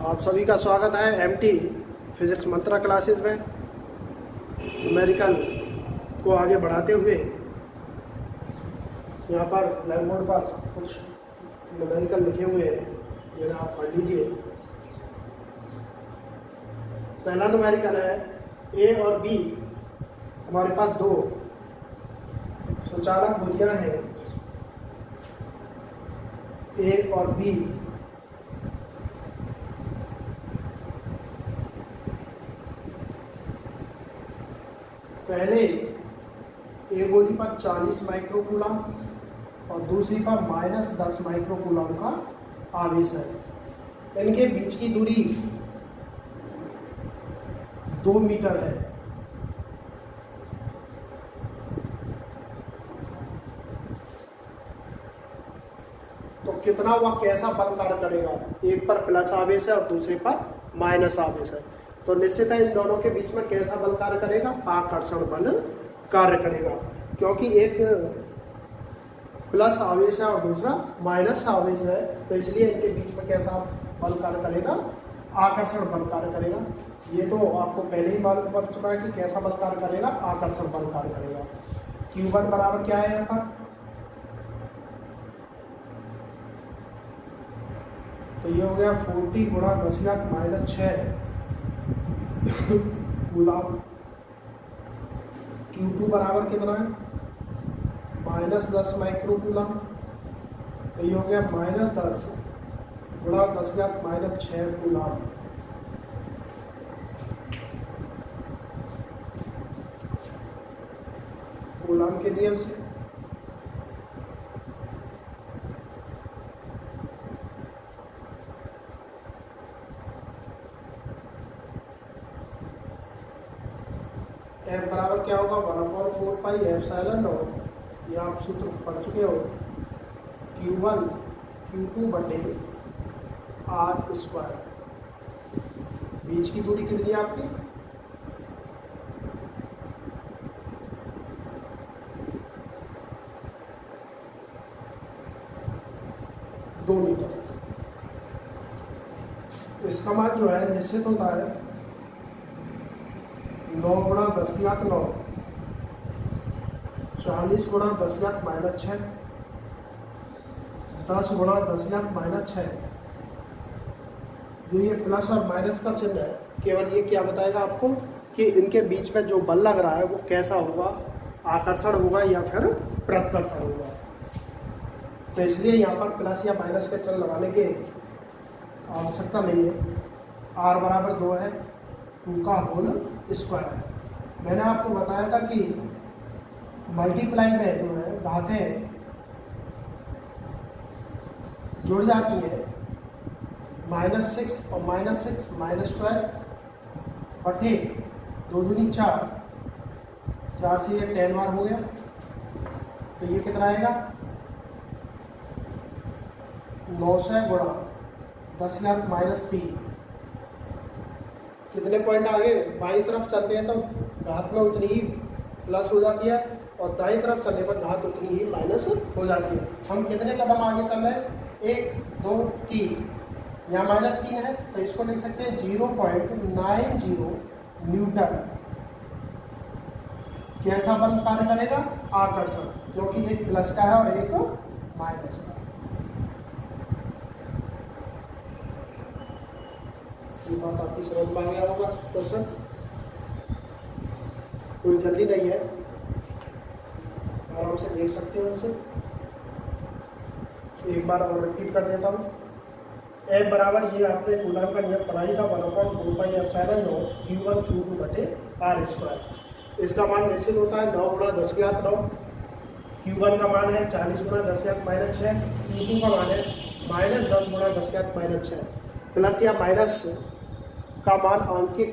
आप सभी का स्वागत है एमटी फिजिक्स मंत्रा क्लासेस में। न्यूमेरिकल को आगे बढ़ाते हुए यहाँ पर ब्लैक बोर्ड पर कुछ न्यूमेरिकल लिखे हुए हैं, जिन्हें आप पढ़ लीजिए। पहला न्यूमेरिकल है ए और बी। हमारे पास दो सुचालक भुजाएं हैं ए और बी। पहले एक गोली पर 40 माइक्रोकूलम और दूसरी पर -10 माइक्रोकूलम का आवेश है। इनके बीच की दूरी 2 मीटर है। तो कितना वह कैसा बल कार्य करेगा? एक पर प्लस आवेश है और दूसरे पर माइनस आवेश है, तो निश्चित है इन दोनों के बीच में कैसा बल कार्य करेगा? आकर्षण बल कार्य करेगा, क्योंकि एक प्लस आवेश है और दूसरा माइनस आवेश है, तो इसलिए इनके बीच में कैसा बल कार्य करेगा? आकर्षण बल कार्य करेगा। ये तो आपको पहले ही मालूम पड़ चुका है कि कैसा बल कार्य करेगा? आकर्षण बल कार्य करेगा। Q1 बराबर क्या है यहाँ पर? तो ये हो गया 40 गुणा 10⁻⁻⁶ कूलम। Q2 बराबर कितना है? -10 माइक्रोकूलम। तो ये हो गया -10 गुणा 10⁻⁶ कूलम। कूलम के नियम से F बराबर क्या होगा? 1/4πε0। ये आप सूत्र पढ़ चुके हो। Q1 Q2 बटे R²। बीच की दूरी कितनी है आपकी? 2 मीटर। इसका मान जो है निश्चित होता है 9 गुणा 10⁻⁹, 40 गुणा 10⁻⁻⁶, 10 गुणा 10⁻⁻⁶। जो ये प्लस और माइनस का चिन्ह है, केवल ये क्या बताएगा आपको कि इनके बीच में जो बल लग रहा है वो कैसा होगा? आकर्षण होगा या फिर प्रतिकर्षण होगा। तो इसलिए यहाँ पर प्लस या माइनस के चिन्ह लगाने की आवश्यकता नहीं है। R बराबर 2 है, 2 का होल स्क्वायर। मैंने आपको बताया था कि मल्टीप्लाई में जो है घातें जुड़ जाती है। -6 और -6 -² बटे 2 दूनी 4, 4 से ये 10 बार हो गया। तो ये कितना आएगा? 900 गुणा 10⁻⁻3। कितने पॉइंट आगे बाईं तरफ चलते हैं तो घात में उतनी ही प्लस हो जाती है और दाईं तरफ चलने पर घात उतनी ही माइनस हो जाती है। हम कितने कदम आगे चल रहे हैं? 1 2 3। यहाँ -3 है तो इसको लिख सकते हैं 0.90 न्यूटन। कैसा बल कार्य करेगा? आकर्षण, क्योंकि एक प्लस का है और एक माइनस का। ये बात आपकी समझ में आ गया होगा क्वेश्चन? कोई जल्दी नहीं है, आराम से देख सकते हो इसे। एक बार और रिपीट कर देता हूँ। F बराबर ये आपने कूलम का नियम पढ़ाई था, 1/4πε0 Q1 Q2 बटे R²। इसका मान निश्चित होता है 9 गुणा 10⁻⁹। Q1 का मान है 40 गुणा 10⁻⁶। Q2 का मान है -10 गुणा 10⁻⁶। प्लस या माइनस का मान आंकिक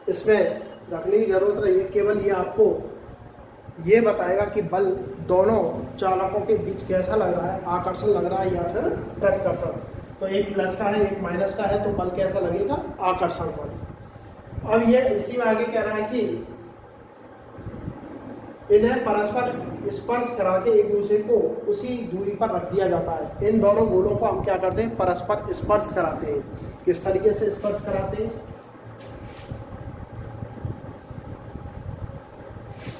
इसमें रखने की जरूरत नहीं है, केवल ये आपको ये बताएगा कि बल दोनों चालकों के बीच कैसा लग रहा है? आकर्षण लग रहा है या फिर प्रतिकर्षण। तो एक प्लस का है एक माइनस का है, तो बल कैसा लगेगा? आकर्षण बल। अब ये इसी में आगे कह रहा है कि इन्हें परस्पर स्पर्श करा के एक दूसरे को उसी दूरी पर रख दिया जाता है। इन दोनों गोलों को हम क्या करते हैं, परस्पर स्पर्श कराते हैं। किस तरीके से स्पर्श कराते हैं,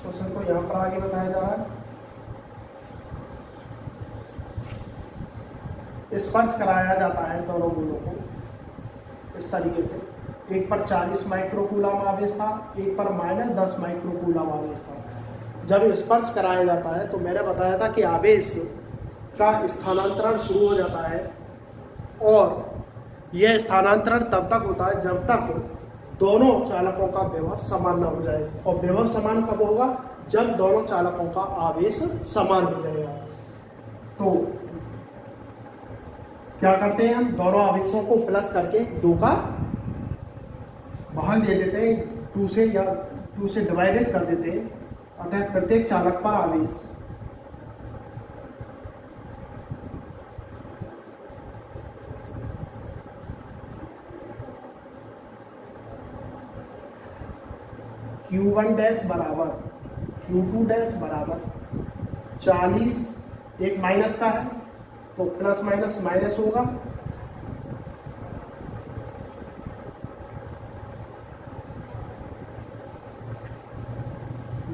क्वेश्चन को यहाँ पर आगे बताया जा रहा है। स्पर्श कराया जाता है दोनों गोलों को इस तरीके से। एक पर 40 माइक्रोकूलम आवेश था, एक पर -10 माइक्रोकूलम आवेश था। जब स्पर्श कराया जाता है तो मैंने बताया था कि आवेश का स्थानांतरण शुरू हो जाता है, और यह स्थानांतरण तब तक होता है जब तक दोनों चालकों का विभव समान न हो जाए। और विभव समान कब होगा, जब दोनों चालकों का आवेश समान हो जाएगा। तो क्या करते हैं, हम दोनों आवेशों को प्लस करके 2 का भाग दे देते हैं, 2 से या 2 से डिवाइडेड कर देते हैं। अतः प्रत्येक चालक पर आवेश Q1 डैश बराबर Q2 डैश बराबर 40, एक माइनस का है तो प्लस माइनस माइनस होगा,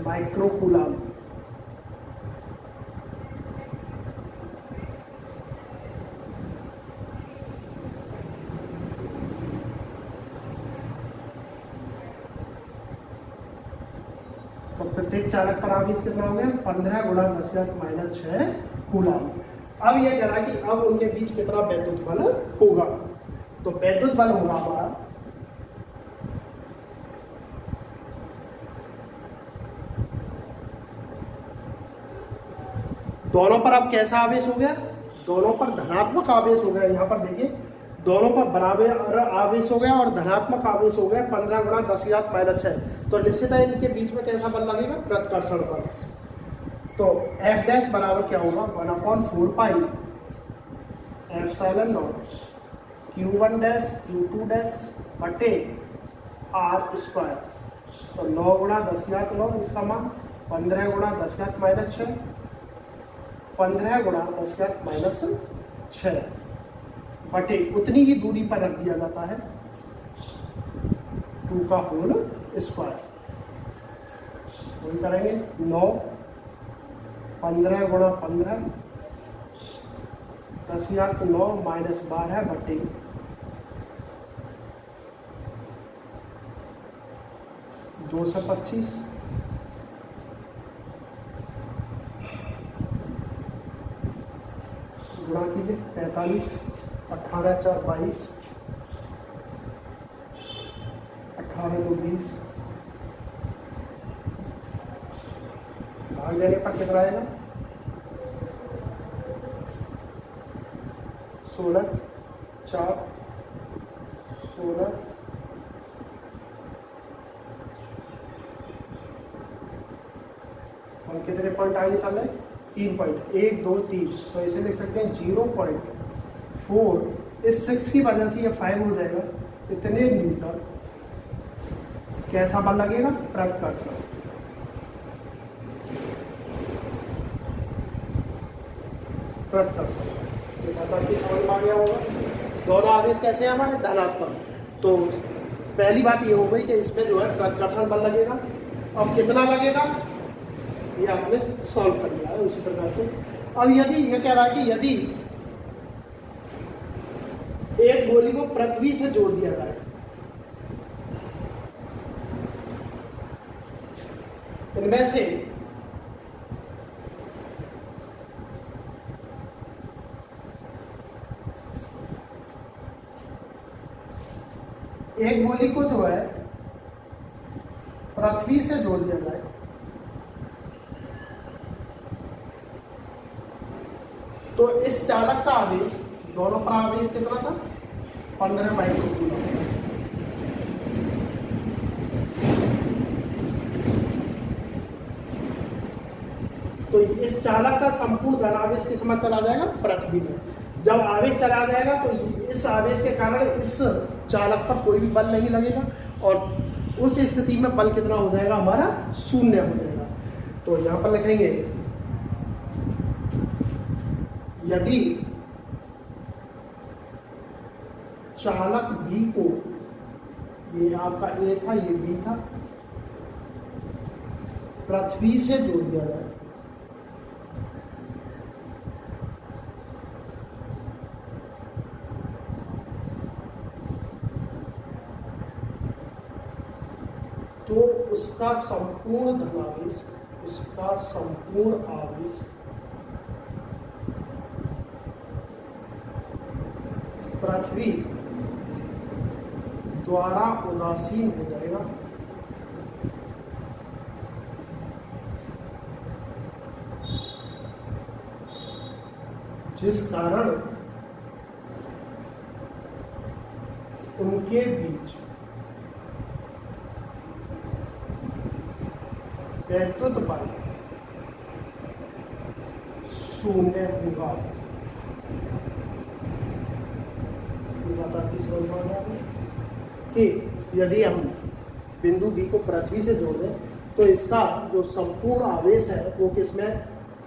माइक्रोकूलम। तो प्रत्येक चालक पर आवेश कितना हो गया, 15 × 10⁻⁶ कूलम। अब यह कह रहा है कि अब उनके बीच कितना वैद्युत बल होगा। तो वैद्युत बल होगा हमारा दोनों पर, अब कैसा आवेश हो गया, दोनों पर धनात्मक आवेश हो गया। यहाँ पर देखिए दोनों पर बराबर आवेश हो गया और धनात्मक आवेश हो गया 15 × 10⁻⁶। तो निश्चित है इनके बीच में कैसा बल लगेगा, प्रतिकर्षण बल। तो F डैश बराबर क्या होगा, 1/4π ε0 Q1 डैश Q2 डैश बटे R²। तो 9 × 10⁻⁹ इसका मान 15 × 10⁻⁶, 15 × 10⁻⁶ बटे उतनी ही दूरी पर रख दिया जाता है 2 का होल स्क्वायर। करेंगे 9, 15 × 15 10⁻⁹ -12 बटे 225 गुणा कीजिए 45, 18 × 4 22, 18 × 2 20, भाग देने पर कितना आएगा 16, 4, 16, और कितने पॉइंट आगे चल रहे, 3 पॉइंट, 1 2 3। तो इसे लिख सकते हैं 0.4, इस 6 की वजह से ये 5 हो जाएगा। इतने न्यूटन कैसा बल लगेगा, प्रतिकर्षण। प्रतिकर्षण समझ में आ गया होगा। दोनों आवेश कैसे हैं हमारे, धनात्मक। तो पहली बात ये हो गई कि इसमें जो है प्रतिकर्षण बल लगेगा। अब कितना लगेगा ये आपने सॉल्व कर लिया है उसी प्रकार से। अब यदि ये कह रहा है कि यदि एक गोली को पृथ्वी से जोड़ दिया जाए, इनमें से एक गोली को जो है पृथ्वी से जोड़ दिया जाए तो इस चालक का आवेश, दोनों पर आवेश कितना था, 15 माइक्रोकूलम। तो इस चालक का संपूर्ण धनावेश किस में चला जाएगा, पृथ्वी में। जब आवेश चला जाएगा तो इस आवेश के कारण इस चालक पर कोई भी बल नहीं लगेगा और उस स्थिति में बल कितना हो जाएगा हमारा, 0 हो जाएगा। तो यहाँ पर लिखेंगे यदि चालक बी को, ये आपका ए था, ये बी था, पृथ्वी से जोड़ दिया जाए तो उसका संपूर्ण धनावेश, उसका संपूर्ण आवेश पृथ्वी द्वारा उदासीन हो जाएगा। जिस कारण उनके बीच वैद्युत बल शून्य होगा। कि यदि हम बिंदु बी को पृथ्वी से जोड़ दें तो इसका जो संपूर्ण आवेश है वो किसमें,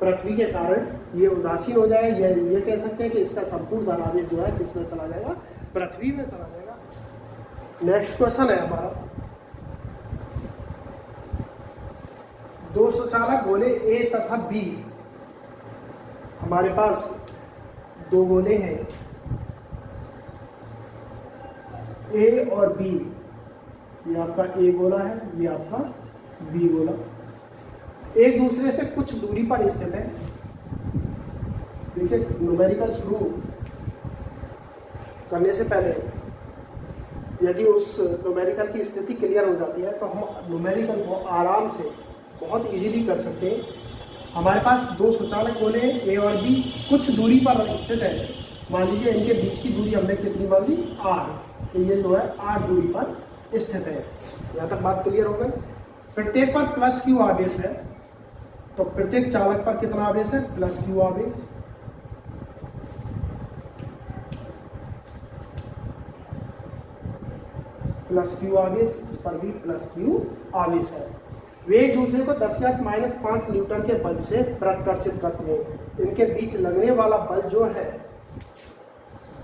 पृथ्वी के कारण ये उदासीन हो जाए। ये कह सकते हैं कि इसका संपूर्ण धनावेश जो है किसमें चला जाएगा, पृथ्वी में चला जाएगा। नेक्स्ट क्वेश्चन है हमारा, दो सुचालक गोले ए तथा बी, हमारे पास दो गोले हैं ए और बी, ये आपका ए गोला है, ये आपका बी गोला, एक दूसरे से कुछ दूरी पर स्थित है। देखिए न्यूमेरिकल शुरू करने से पहले यदि उस न्यूमेरिकल की स्थिति क्लियर हो जाती है तो हम न्यूमेरिकल को आराम से बहुत इजीली कर सकते हैं। हमारे पास दो सुचालक गोले ए और बी कुछ दूरी पर स्थित है। मान लीजिए इनके बीच की दूरी हमने कितनी मान ली, आर, तो ये जो है आर दूरी पर स्थित है। यहाँ तक बात क्लियर हो गई। प्रत्येक पर प्लस क्यू आवेश है, तो प्रत्येक चालक पर कितना आवेश है, प्लस क्यू आवेश। प्लस क्यू आवेश, इस पर भी प्लस क्यू आवेश है। वे एक दूसरे को 10⁻⁵ न्यूटन के बल से प्रत्कर्षित करते हैं। इनके बीच लगने वाला बल जो है,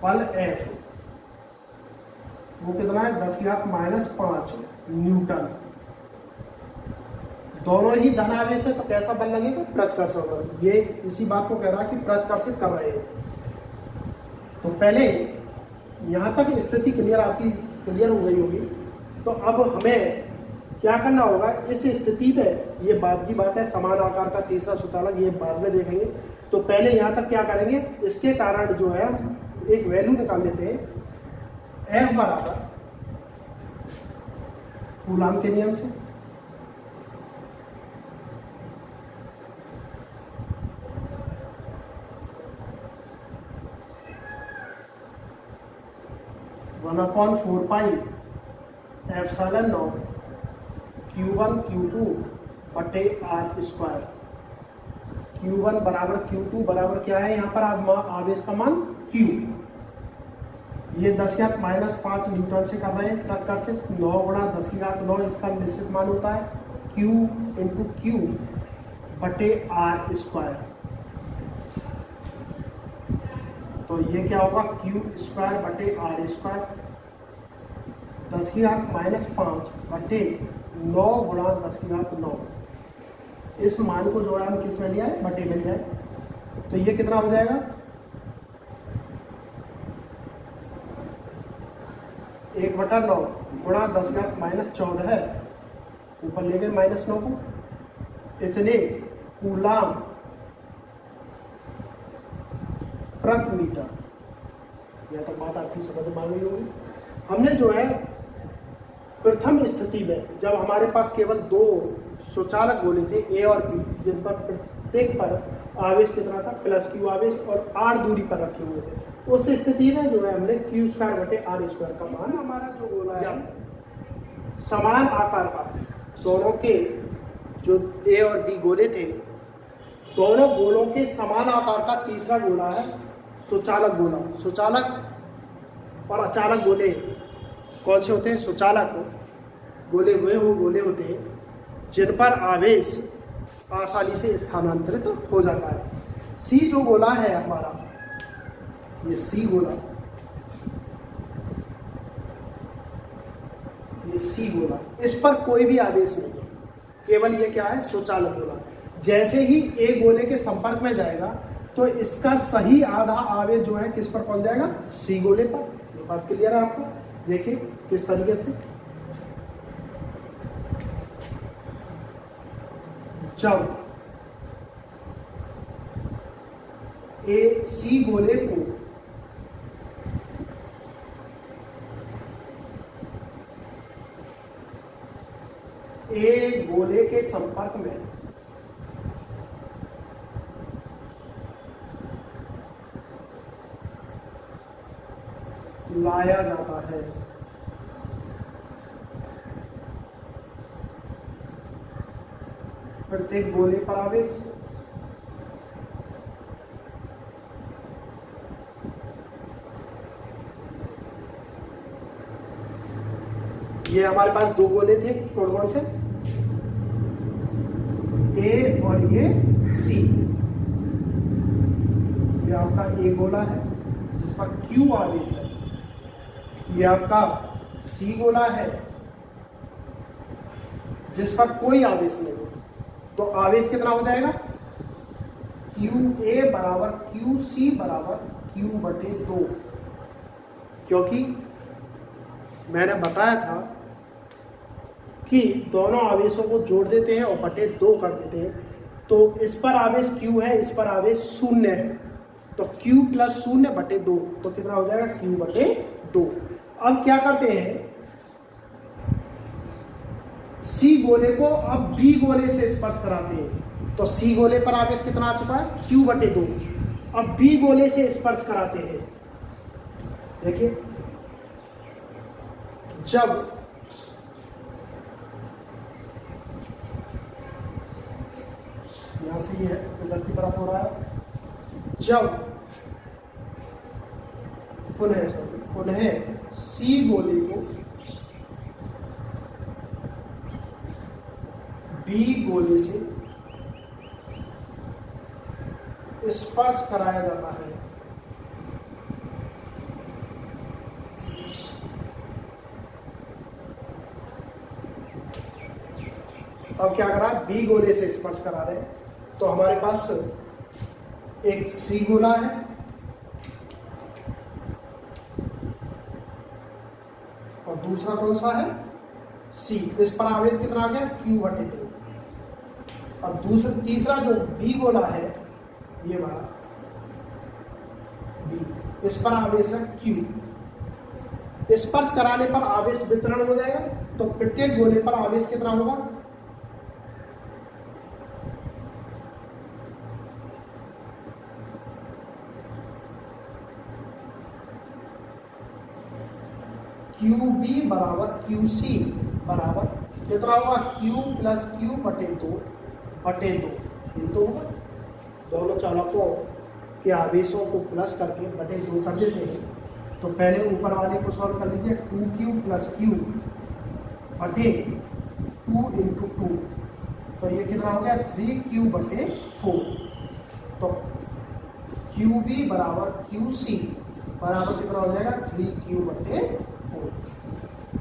बल F, वो कितना है, 10⁻5 न्यूटन। दोनों ही धन आवेश है, तो कैसा बल लगेगा, प्रतिकर्षण बल। ये इसी बात को कह रहा है कि प्रतिकर्षित कर रहे हैं। तो पहले यहां तक स्थिति क्लियर आपकी क्लियर हो गई होगी। तो अब हमें क्या करना होगा इस स्थिति में, ये बाद की बात है, समान आकार का तीसरा सुचालक ये बाद में देखेंगे। तो पहले यहां तक क्या करेंगे, इसके कारण जो है एक वैल्यू निकाल लेते हैं, F बराबर कूलाम के नियम से Q1 Q2 बटे R स्क्वायर। Q1 बराबर Q2 बराबर क्या है, यहाँ पर आवेश का मान Q, ये 10⁻5 न्यूटन से कर रहे हैं प्रतिकर्षित। 9 × 10⁹ इसका निश्चित मान होता है, Q × Q बटे R स्क्वायर। तो ये क्या होगा, Q स्क्वायर बटे R स्क्वायर, 10⁻5 बटे 9 × 10⁹। इस मान को जो है हम किस में लिया है, बटे में लिया है। तो ये कितना हो जाएगा, 1/9 × 10⁻14 है, ऊपर ले गए -9 को, इतने कूलाम प्रति मीटर। यह तो बात आपकी समझ में आ गई होगी। हमने जो है प्रथम स्थिति में जब हमारे पास केवल दो सुचालक गोले थे ए और बी, जिन पर प्रत्येक पर आवेश कितना था, प्लस क्यू आवेश, और आर दूरी पर रखे हुए थे, उस स्थिति में जो है हमने Q स्क्वायर बटे R स्क्वायर का मान, हमारा जो गोला है समान आकार का, दोनों के जो ए और बी गोले थे, दोनों गोलों के समान आकार का तीसरा गोला है सुचालक गोला। सुचालक और अचालक गोले कौन से होते हैं, सुचालक गोले वे गोले होते हैं जिन पर आवेश आसानी से स्थानांतरित हो जाता है। सी जो गोला है हमारा, ये सी गोला, ये सी गोला, इस पर कोई भी आवेश नहीं है, केवल ये क्या है, सुचालक गोला। जैसे ही ए गोले के संपर्क में जाएगा तो इसका सही आधा आवेश जो है किस पर पहुंच जाएगा, सी गोले पर। ये बात क्लियर है आपको? देखिए किस तरीके से, जब ए सी गोले को ए गोले के संपर्क में लाया जाता है, प्रत्येक गोले पर आवेश ये हमारे पास दो गोले थे, कौन कौन से, ए और ये सी। ये आपका ए गोला है जिस पर क्यू आवेश है, ये आपका सी गोला है जिस पर कोई आवेश नहीं। तो आवेश कितना हो जाएगा, क्यू ए बराबर क्यू सी बराबर क्यू बटे 2, क्योंकि मैंने बताया था कि दोनों आवेशों को जोड़ देते हैं और बटे 2 कर देते हैं। तो इस पर आवेश q है, इस पर आवेश 0 है, तो q प्लस 0 बटे 2, तो कितना हो जाएगा, q बटे 2। अब क्या करते हैं, C गोले को अब B गोले से स्पर्श कराते हैं। तो C गोले पर आवेश कितना आ चुका है, q बटे 2। अब B गोले से स्पर्श कराते हैं। देखिए जब यहां से ये है इधर की तरफ हो रहा है, जब पुनः सी गोले को बी गोले से स्पर्श कराया जाता है, अब क्या करा, बी गोले से स्पर्श करा रहे हैं। तो हमारे पास एक सी गोला है और दूसरा कौन सा है, सी। इस पर आवेश कितना आ गया, क्यू बटे 2। अब तीसरा जो बी गोला है, ये वाला बी, इस पर आवेश है क्यू। स्पर्श कराने पर आवेश वितरण हो जाएगा, तो प्रत्येक गोले पर आवेश कितना होगा, क्यू बी बराबर क्यू सी बराबर कितना होगा, क्यू प्लस क्यू बटे 2 बटे 2। ये तो होगा, दोनों चालकों के आवेशों को प्लस करके बटे 2 कर देते हैं। तो पहले ऊपर वाले को सॉल्व कर लीजिए, 2q प्लस क्यू बटे 2 इंटू 2, तो ये कितना हो गया, 3q बटे 4। तो क्यू बी बराबर क्यू सी बराबर कितना हो जाएगा, 3q बटे 4।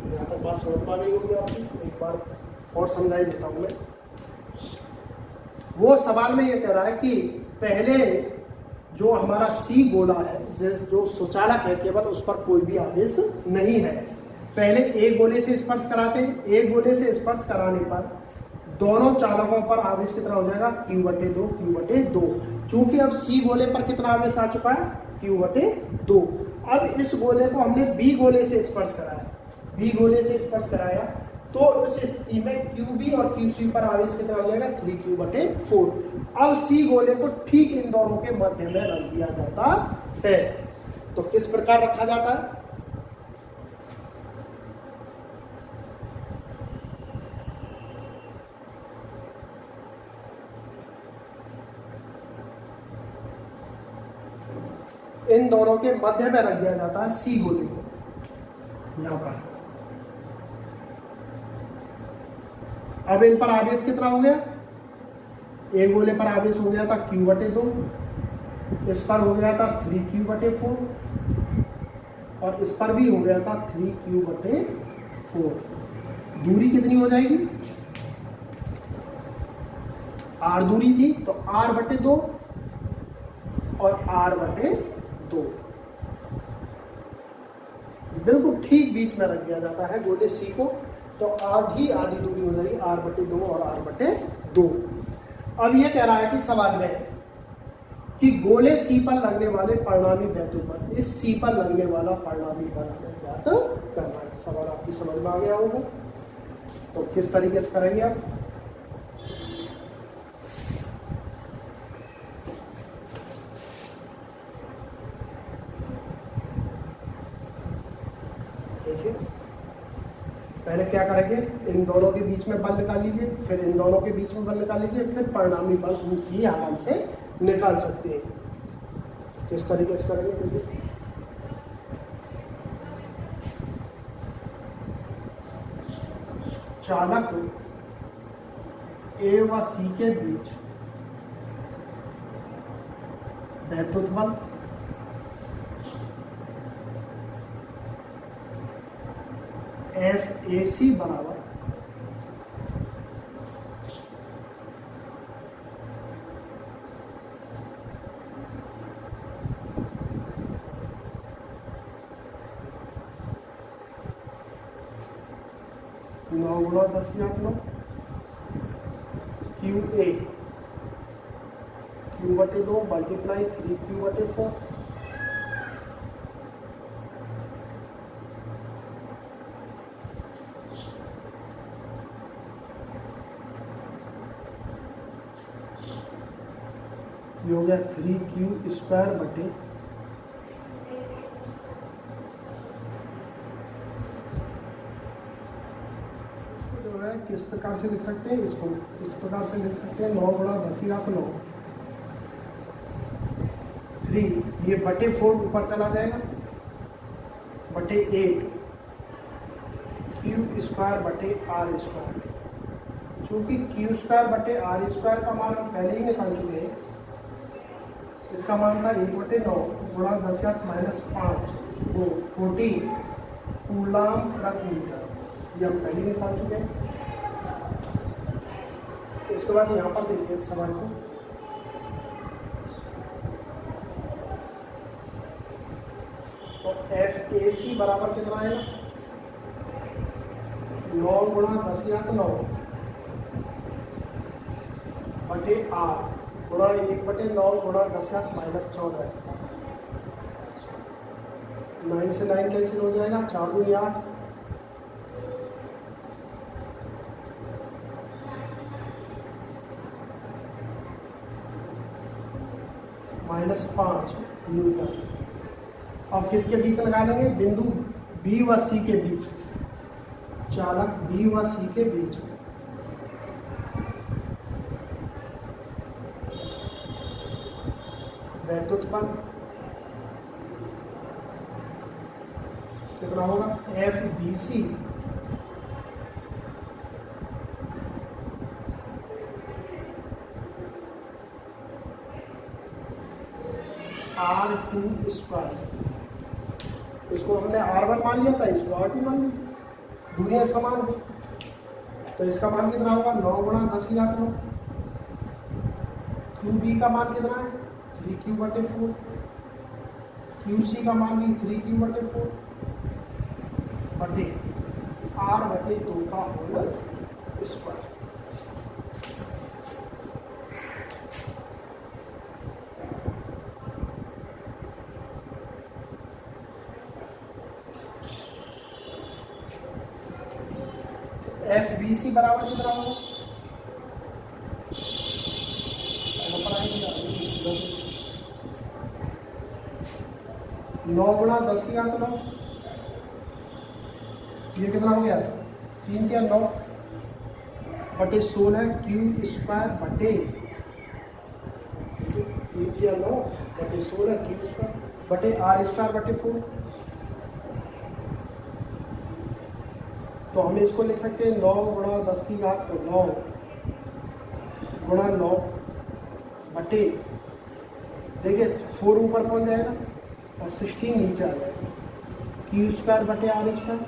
यहाँ तक बात समझ पा रही होगी आपकी, एक बार और समझाई देता हूँ मैं। वो सवाल में ये कह रहा है कि पहले जो हमारा सी गोला है, जो सुचालक है केवल, उस पर कोई भी आवेश नहीं है। पहले एक गोले से स्पर्श कराते हैं, एक गोले से स्पर्श कराने पर दोनों चालकों पर आवेश कितना हो जाएगा, क्यू बटे 2 क्यू बटे 2। चूंकि अब सी गोले पर कितना आवेश आ चुका है, क्यू बटे 2। अब इस गोले को हमने बी गोले से स्पर्श कराया, बी गोले से स्पर्श कराया, तो उस स्थिति में क्यू बी और क्यू सी पर आवेश कितना हो जाएगा, 3q बटे 4। अब सी गोले को ठीक इन दोनों के मध्य में रख दिया जाता है। तो किस प्रकार रखा जाता है, इन दोनों के मध्य में रख दिया जाता है सी गोले को यहां पर। अब इन पर आवेश कितना हो गया, एक गोले पर आवेश हो गया था क्यू बटे 2, इस पर हो गया था 3q/4 और इस पर भी हो गया था 3q/4। दूरी कितनी हो जाएगी, r दूरी थी तो r/2 और r/2 बिल्कुल ठीक बीच में रख दिया जाता है गोले C को, तो आधी आधी दूरी हो जाएगी r/2 और r/2। अब ये कह रहा है कि सवाल में कि गोले C पर लगने वाले परिणामी वैद्युत बल, इस C पर लगने वाला परिणामी बल हमें ज्ञात करना है। सवाल आपकी समझ में आ गया होगा, तो किस तरीके से करेंगे आप। देखिए पहले क्या करेंगे, इन दोनों के बीच में बल निकाल लीजिए, फिर इन दोनों के बीच में बल निकाल लीजिए, फिर परिणामी बल हम सी आराम से निकाल सकते हैं। किस तरीके से करेंगे देखिए, चालक ए व सी के बीच वैद्युत बल FAC बराबर नौ गुणा 10⁻9 QA Q/2 मल्टीप्लाई 3Q/4 ये हो गया 3Q² जो है किस प्रकार से लिख सकते हैं, इसको इस प्रकार से लिख सकते हैं 9 गुणा 10⁻9 3, ये /4 ऊपर चला जाएगा /8 Q²/r²। चूंकि Q²/r² का मान हम पहले ही निकाल चुके हैं, इसका मान था 1/9 गुणा 10⁻5 वो 14 कूलम प्रति मीटर, ये हम पहले ही निकाल चुके हैं। इसके बाद यहाँ पर देखिए इस सवाल को, तो FAC बराबर कितना आएगा, 9 गुणा 10⁻9 बटे R गुणा 1/9 गुणा 10⁻14। 9 से 9 कैंसिल हो जाएगा, 4 दूनी 8, -5 न्यूटन। अब किसके बीच निकालेंगे, बिंदु B व C के बीच, चालक B व C के बीच वैद्युत बल कितना होगा, FBC R²। इसको हमने R1 मान लिया था, इसको R2 मान लिया, दूरियां समान है, तो इसका मान कितना होगा, 9 गुणा 10⁻9। QB का मान कितना है, 3Q/4, QC का मान भी 3Q/4 बटे R/2 का होल स्क्वायर। FBC बराबर कितना होगा, 9 गुणा 10⁻9, ये कितना हो गया, 3 या 9 बटे 16 Q² बटे 3 या 9 बटे 16 Q² बटे R²/4। तो हम इसको लिख सकते हैं 9 गुणा 10⁻9 गुणा 9 बटे देखिए 4 ऊपर पहुंच जाएगा और 16 नीचे आ जाएगा। क्यू स्क्वायर बटे आर स्क्वायर,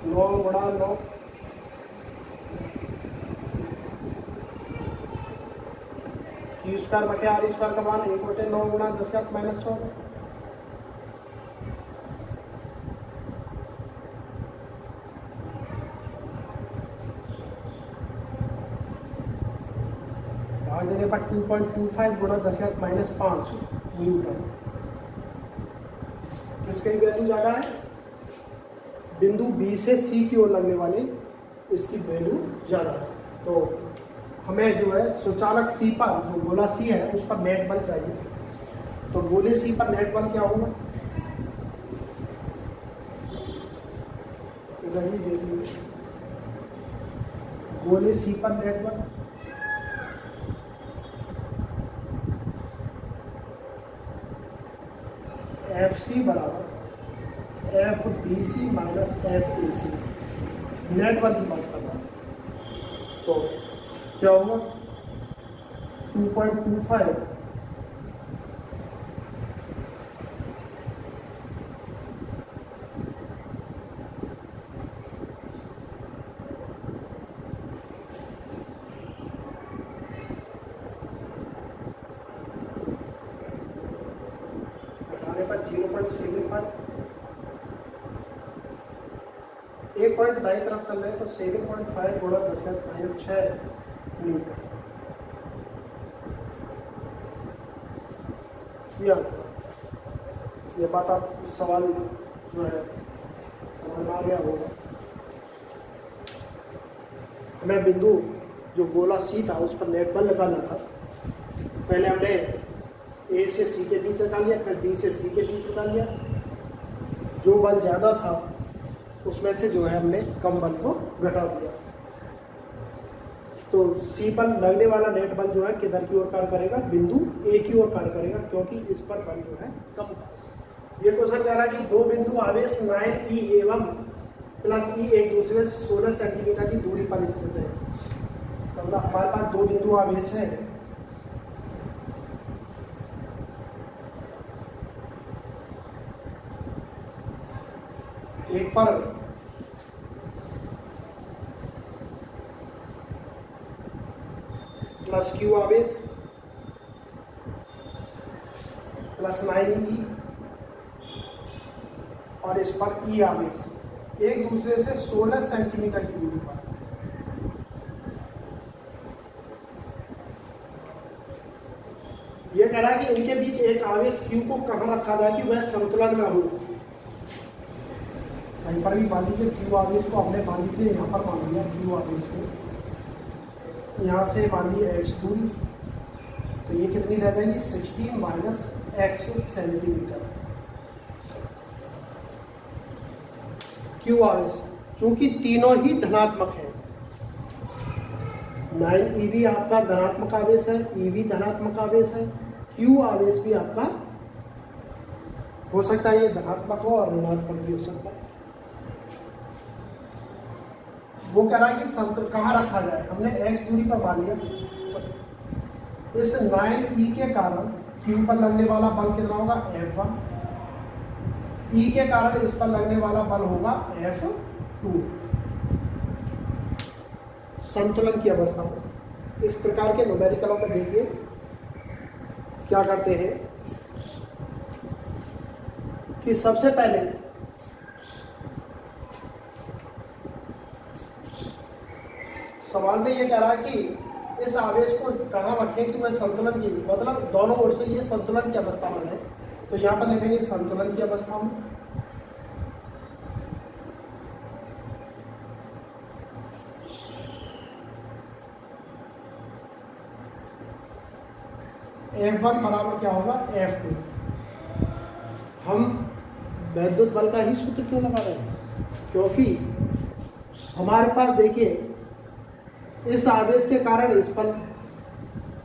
9 गुणा 9, क्यू स्क्वायर बटे आर स्क्वायर का मान 1/9 गुणा 10⁻⁴। भाग देने पर 2.25 गुणा 10⁻5 न्यूटन। किसकी वैल्यू ज़्यादा है? बिंदु बी से सी की ओर लगने वाले इसकी वैल्यू ज़्यादा है। तो हमें जो है सुचालक सी पर, जो गोला सी है उस पर नेट बल चाहिए। तो गोले सी पर नेट बल क्या होगा? इधर ही देखिए, गोले सी पर नेट बल एफ सी बराबर F B C minus F A C, net बल की बात कर रहा है। तो क्या होगा? 2.25 घटाने पर 0.75, एक पॉइंट दाई तरफ कर रहे हैं तो 7.5 गुणा 10⁻⁶ न्यूटन। ये बात आप सवाल जो है समझ में आ गया होगा। हमें बिंदु जो गोला सी था उस पर नेट बल निकालना था। पहले हमने ए से सी के बीच निकाल लिया, फिर बी से सी के बीच निकाल लिया। जो बल ज़्यादा था उसमें से जो है हमने कम बल को घटा दिया। तो सी पर लगने वाला नेट बल जो है किधर की ओर कार्य करेगा? बिंदु ए की ओर कार्य करेगा, क्योंकि इस पर बल जो है कम था। ये क्वेश्चन कह रहा है कि दो बिंदु आवेश 9e एवं +e एक दूसरे से 16 सेंटीमीटर की दूरी पर स्थित है। तो मतलब हमारे पास दो बिंदु आवेश है, एक पर +q आवेश +9e और इस पर e आवेश, एक दूसरे से 16 सेंटीमीटर की दूरी पर। यह कह रहा है कि इनके बीच एक आवेश q को कहां रखा जाए कि वह संतुलन में हो। कहीं पर भी मान लीजिए q आवेश को हमने मान लीजिए यहाँ पर मान लिया, q आवेश को यहाँ से मान लिया x दूरी, तो ये कितनी रह जाएगी? 16 - x सेंटीमीटर। q आवेश चूंकि तीनों ही धनात्मक है, 9eV आपका धनात्मक आवेश है, eV धनात्मक आवेश है, q आवेश भी आपका हो सकता है ये धनात्मक हो और ऋणात्मक भी हो सकता है। वो कह रहा है कि संतुलन कहाँ रखा जाए। हमने x दूरी पर मान लिया, तो इस 9e के कारण q पर लगने वाला बल कितना होगा? F1। e के कारण इस पर लगने वाला बल होगा F2। संतुलन की अवस्था में इस प्रकार के न्यूमेरिकलों में देखिए क्या करते हैं कि सबसे पहले सवाल में ये कह रहा है कि इस आवेश को कहाँ रखें कि वह संतुलन की, मतलब दोनों ओर से ये संतुलन की अवस्था में है। तो यहाँ पर लिखेंगे संतुलन की अवस्था में। F1 बराबर क्या होगा? F2। हम वैद्युत बल का ही सूत्र क्यों लगा रहे हैं? क्योंकि हमारे पास देखिए इस आवेश के कारण इस पर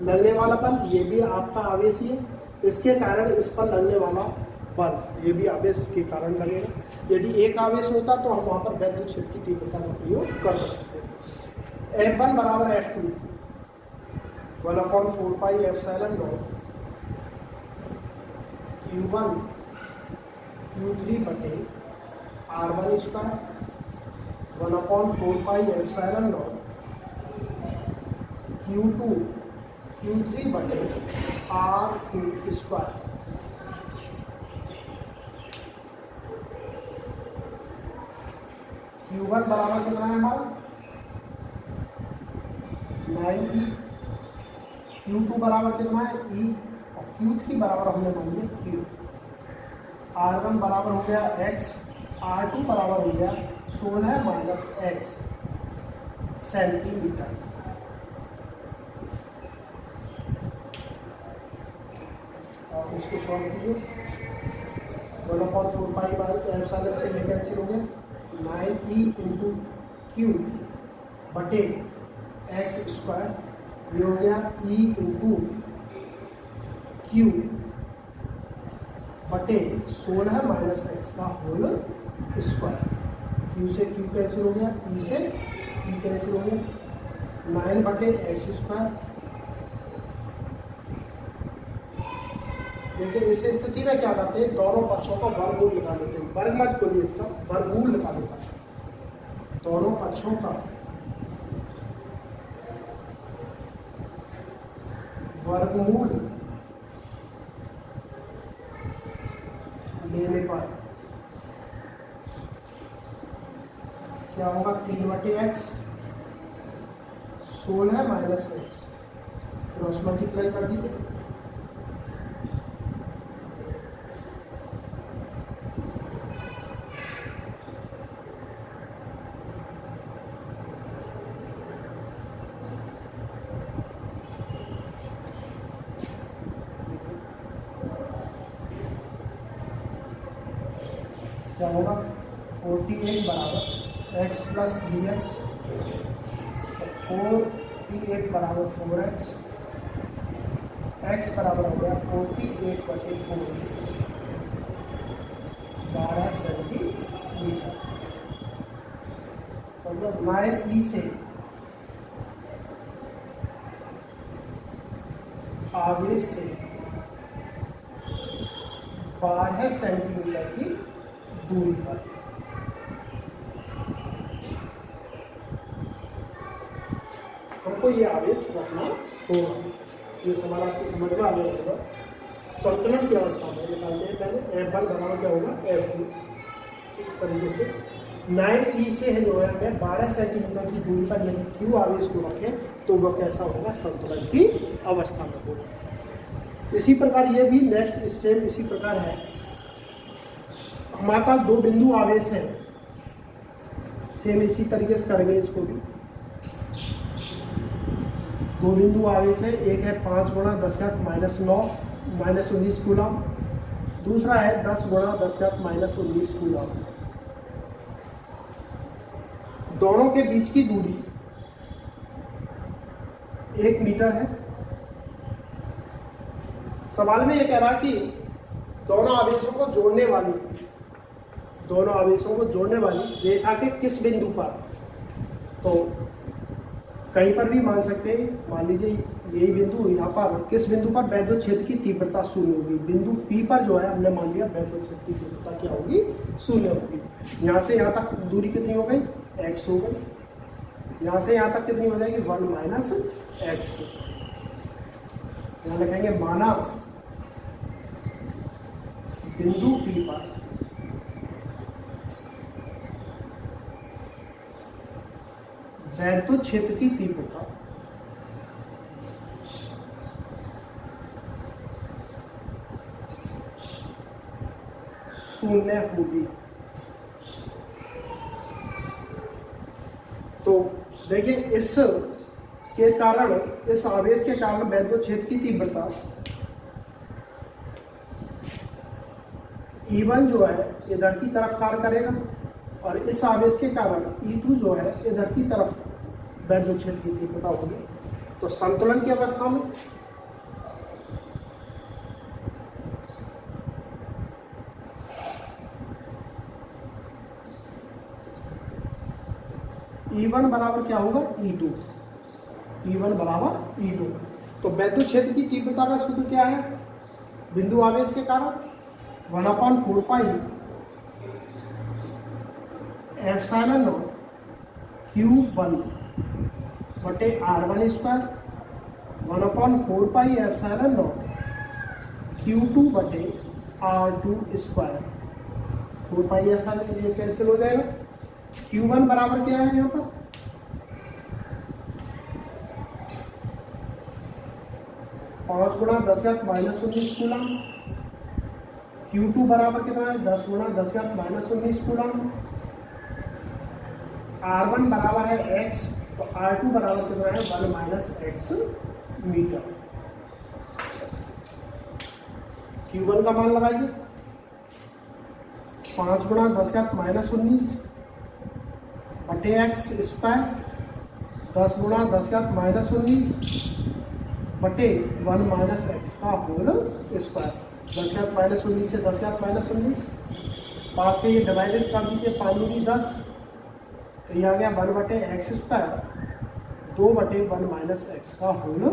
लगने वाला बल, ये भी आपका आवेश ही है, इसके कारण इस पर लगने वाला बल ये भी आवेश के कारण लगेगा। यदि एक आवेश होता तो हम वहाँ पर वैद्युत क्षेत्र की तीव्रता का प्रयोग कर सकते हैं। F1 बराबर F2। 1/4πε0 Q1 Q3 बटे R1 स्क्वायर 1/4πε0 Q2 Q3 बटे R2 स्क्वायर। Q1 बराबर कितना है हमारा 9E, Q2 बराबर कितना है E और Q3 बराबर हमने मान लिया Q। R1 बराबर हो गया X, R2 बराबर हो गया 16 माइनस X सेंटीमीटर। और इसको सॉल्व कीजिए 1/4π से लेकर कैंसिल हो गया 9E इंटू Q बटे एक्स स्क्वायर, ये हो गया E इंटू Q बटे 16 माइनस एक्स का होल स्क्वायर। Q से Q कैंसिल हो गया, E से E कैंसिल हो गया 9 बटे एक्स स्क्वायर। देखिए इस स्थिति में क्या करते हैं, दोनों पक्षों का वर्गमूल निकाल लेते हैं। वर्ग मत खोलिए, इसका वर्गमूल निकाल लेते हैं। दोनों पक्षों का वर्गमूल लेने पर क्या होगा 3 बटे x 16 minus x cross multiply कर दीजिए। क्या होगा 48 बराबर x प्लस 3x, 48 बराबर 4x, x बराबर हो गया 48 बटे 4 12 सेंटीमीटर। मतलब 9E से आवेश से 12 सेंटीमीटर की दूरी पर हमको ये आवेश रखना होगा। ये सवाल आपकी समझ में आ गया होगा। संतुलन की अवस्था में निकालते हैं पहले F1 बराबर क्या होगा F2। इस तरीके से 9E से है जो है हमें 12 सेंटीमीटर की दूरी पर यदि Q आवेश को रखें तो वह कैसा होगा, संतुलन की अवस्था में होगा। इसी प्रकार ये भी नेक्स्ट सेम इसी प्रकार है। हमारे पास दो बिंदु आवेश हैं, सेम इसी तरीके से करेंगे इसको भी। दो बिंदु आवेश है, एक है 5 गुणा 10⁻⁹ माइनस 19 कूलम, दूसरा है 10 गुणा 10⁻⁻19 कूलम। दोनों के बीच की दूरी 1 मीटर है। सवाल में यह कह रहा कि दोनों आवेशों को जोड़ने वाली रेखा के किस बिंदु पर, तो कहीं पर भी मान सकते हैं। मान लीजिए यही बिंदु, यहाँ पर किस बिंदु पर वैद्युत क्षेत्र की तीव्रता शून्य होगी। बिंदु P पर जो है हमने मान लिया वैद्युत क्षेत्र की तीव्रता क्या होगी, शून्य होगी। यहाँ से यहाँ तक दूरी कितनी हो गई, x हो गई। यहाँ से यहाँ तक कितनी हो जाएगी 1 माइनस एक्स। यहाँ लिखेंगे माना बिंदु P पर वैद्युत क्षेत्र की तीव्रता शून्य होगी। तो देखिए इस के कारण, इस आवेश के कारण वैद्युत क्षेत्र की तीव्रता E1 जो है इधर की तरफ कार्य करेगा और इस आवेश के कारण E2 जो है इधर की तरफ वैद्युत क्षेत्र की तीव्रता होगी। तो संतुलन की अवस्था में E1 बराबर क्या होगा E2, E1 बराबर E2। तो वैद्युत क्षेत्र की तीव्रता का सूत्र क्या है? बिंदु आवेश के कारण 1/4 पाई एप्सिलॉन नॉट Q1 बटे R1 square 1/4 pi epsilon not Q2 बटे R2 स्क्वायर। 4 पाई ऐसा ये कैंसिल हो जाएगा। Q1 बराबर क्या है यहाँ पर? 5 गुणा 10⁻⁻19 कूलम। Q2 बराबर कितना है? 10 गुणा 10⁻⁻19 कूलम। R1 बराबर है x, तो R2 बराबर कितना है? 1 - x मीटर। Q1 का मान लगाइए। 5 गुणा 10⁻⁻19 बटे x स्क्वायर 10 गुणा 10⁻⁻19 बटे 1 - x का होल स्क्वायर। 10⁻⁻19 से 10⁻⁻19 5 से ये डिवाइडेड कर दीजिए, 5 दूनी 10, तो ये आ गया 1 बटे एक्स स्क्वायर 2 बटे 1 - x का होल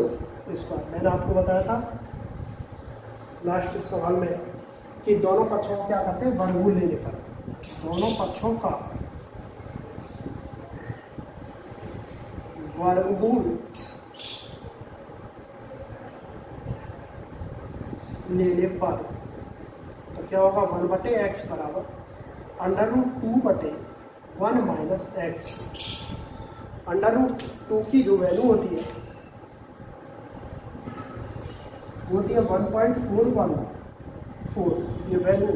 स्क्वायर। मैंने आपको बताया था लास्ट सवाल में कि दोनों पक्षों को क्या करते हैं? वर्गमूल लेने पर दोनों पक्षों का वर्गमूल लेने पर तो क्या होगा? 1 बटे एक्स बराबर √2 बटे 1 - x। √2 की जो वैल्यू होती है वो होती है 1.414। ये वैल्यू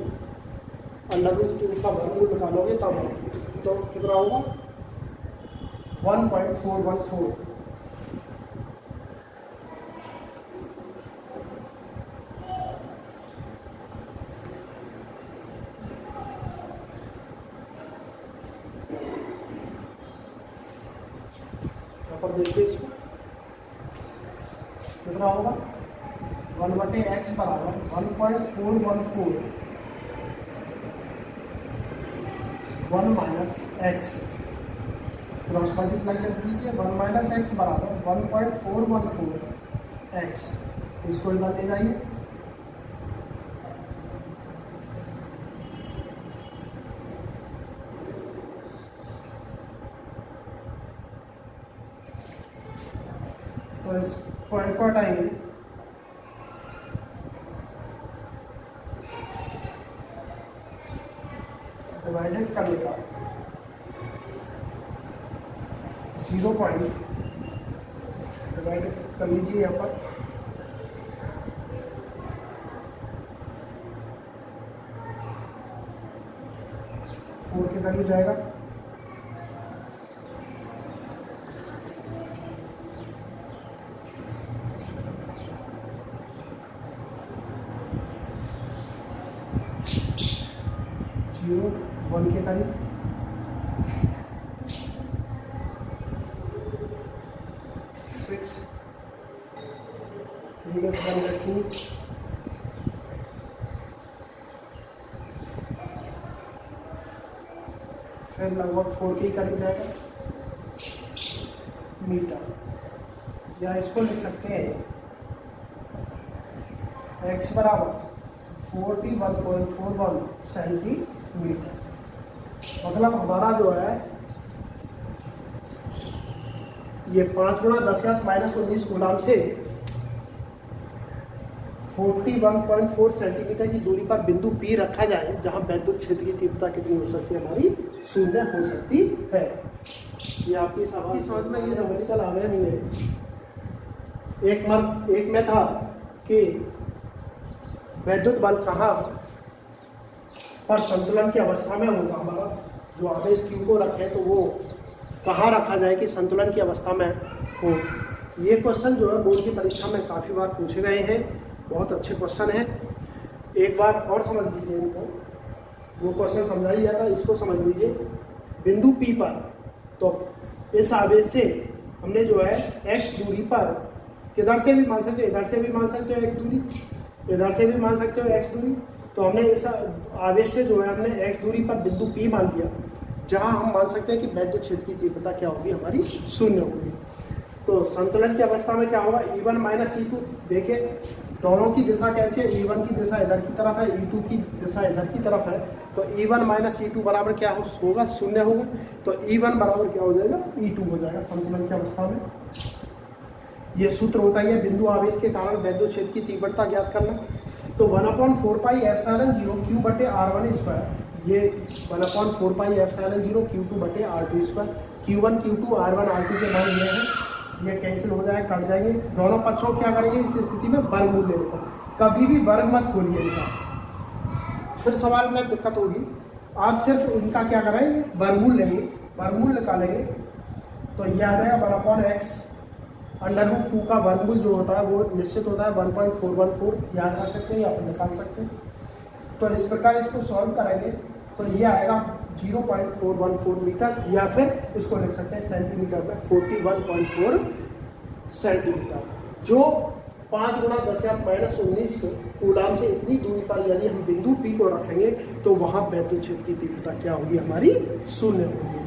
√2 का वर्गमूल निकालोगे तब तो कितना होगा? 1.414। यहाँ पर देखिए इसको कितना होगा? 1 बटे एक्स बराबर 1.414 1 - x क्रॉस मल्टीप्लाई कर दीजिए। 1 - x बराबर 1.414 x। इसको इधर ले जाइए। तो इस पॉइंट को हटाएंगे। डिवाइडेड करने का 0 पॉइंट डिवाइड कर लीजिए यहाँ पर। फोर के करीब जाएगा। जीरो 1 के करीब। फिर लगभग 4 के करीब जाएगा मीटर। या इसको लिख सकते हैं x बराबर 41.41 सेंटीमीटर। मतलब हमारा जो है ये 5 गुणा 10⁻⁻19 कूलम से 41.4 सेंटीमीटर की दूरी पर बिंदु P रखा जाए, जहां वैद्युत क्षेत्र की तीव्रता कितनी हो सकती है? हमारी 0 हो सकती है। ये आपकी समझ में ये न्यूमेरिकल आ गए होंगे। एक में था कि वैद्युत बल कहाँ पर संतुलन की अवस्था में होगा। हमारा जो आवेश Q को रखे तो वो कहाँ रखा जाए कि संतुलन की अवस्था में हो। ये क्वेश्चन जो है बोर्ड की परीक्षा में काफ़ी बार पूछे गए हैं। बहुत अच्छे क्वेश्चन है। एक बार और समझ लीजिए इनको। वो क्वेश्चन समझा ही जाता, इसको समझ लीजिए। बिंदु P पर तो इस आवेश से हमने जो है x दूरी पर किधर से भी मान सकते हो, इधर से भी मान सकते हो x दूरी, इधर से भी मान सकते हो x दूरी। तो हमने इस आवेश से जो है हमने x दूरी पर बिंदु P मान दिया, जहां हम मान सकते हैं कि वैद्युत क्षेत्र की तीव्रता क्या होगी? हमारी 0 होगी। तो संतुलन की अवस्था में क्या होगा, E1 माइनस E2। देखिए दोनों की दिशा कैसी है, E1 की दिशा इधर की तरफ है, E2 की दिशा इधर की तरफ है, तो E1 माइनस E2 बराबर क्या होगा, शून्य होगा। तो E1 बराबर क्या हो जाएगा, E2 हो जाएगा संतुलन की अवस्था में। ये सूत्र होता है बिंदु आवेश के कारण वैद्युत क्षेत्र की तीव्रता ज्ञात करना। तो 1/4πε0 Q बटे R1 स्क्वायर, ये 1/4πε0 Q2 बटे R2 square. Q1 Q2 R1 R2 के मान ये है, ये कैंसिल हो जाएगा, कट जाएंगे। दोनों पक्षों क्या करेंगे इस स्थिति में, वर्गमूल लेने का। कभी भी वर्ग मत खोलिए इनका, फिर सवाल में दिक्कत होगी। आप सिर्फ इनका क्या करेंगे, वर्गमूल लेंगे, वर्गमूल निकालेंगे तो ये आ जाएगा 1/x √2 का वर्गमूल जो होता है वो निश्चित होता है 1.414, याद रख सकते हैं या फिर निकाल सकते हैं। तो इस प्रकार इसको सॉल्व करेंगे तो ये आएगा 0.414 मीटर, या फिर इसको लिख सकते हैं सेंटीमीटर में 41.4 सेंटीमीटर, जो 5 × 10⁻⁻19 कूलाम से इतनी दूरी पर यदि हम बिंदु P को रखेंगे तो वहाँ वैद्युत क्षेत्र की तीव्रता क्या होगी, हमारी शून्य होगी।